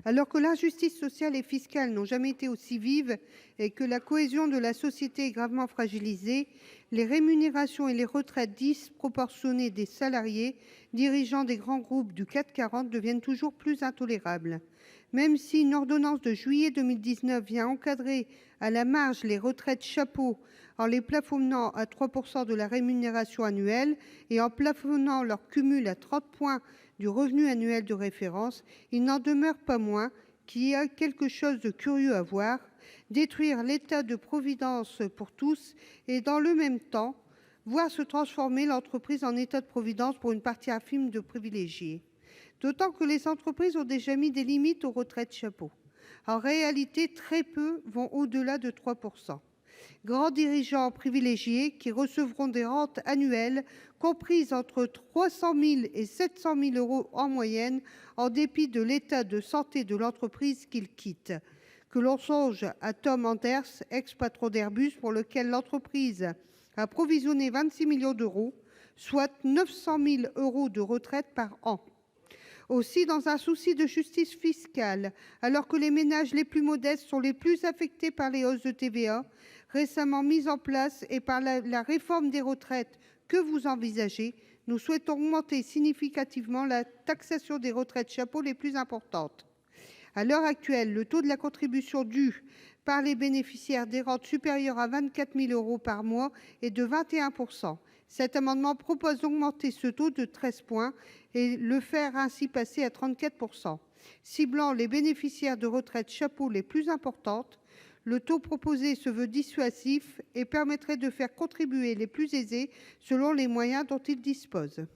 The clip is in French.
Alors que l'injustice sociale et fiscale n'ont jamais été aussi vives et que la cohésion de la société est gravement fragilisée, les rémunérations et les retraites disproportionnées des salariés dirigeants des grands groupes du CAC 40 deviennent toujours plus intolérables. Même si une ordonnance de juillet 2019 vient encadrer à la marge les retraites chapeaux en les plafonnant à 3 % de la rémunération annuelle et en plafonnant leur cumul à 30 points du revenu annuel de référence, il n'en demeure pas moins qu'il y a quelque chose de curieux à voir: détruire l'état de providence pour tous et, dans le même temps, voir se transformer l'entreprise en état de providence pour une partie infime de privilégiés. D'autant que les entreprises ont déjà mis des limites aux retraites chapeaux. En réalité, très peu vont au-delà de 3 %. Grands dirigeants privilégiés qui recevront des rentes annuelles comprises entre 300 000 et 700 000 euros en moyenne, en dépit de l'état de santé de l'entreprise qu'ils quittent. Que l'on songe à Tom Enders, ex-patron d'Airbus, pour lequel l'entreprise a provisionné 26 millions d'euros, soit 900 000 euros de retraite par an. Aussi, dans un souci de justice fiscale, alors que les ménages les plus modestes sont les plus affectés par les hausses de TVA récemment mises en place et par la réforme des retraites que vous envisagez, nous souhaitons augmenter significativement la taxation des retraites chapeaux les plus importantes. À l'heure actuelle, le taux de la contribution due par les bénéficiaires des rentes supérieures à 24 000 euros par mois est de 21 %. Cet amendement propose d'augmenter ce taux de 13 points et le faire ainsi passer à 34 %. Ciblant les bénéficiaires de retraites chapeaux les plus importantes, le taux proposé se veut dissuasif et permettrait de faire contribuer les plus aisés selon les moyens dont ils disposent.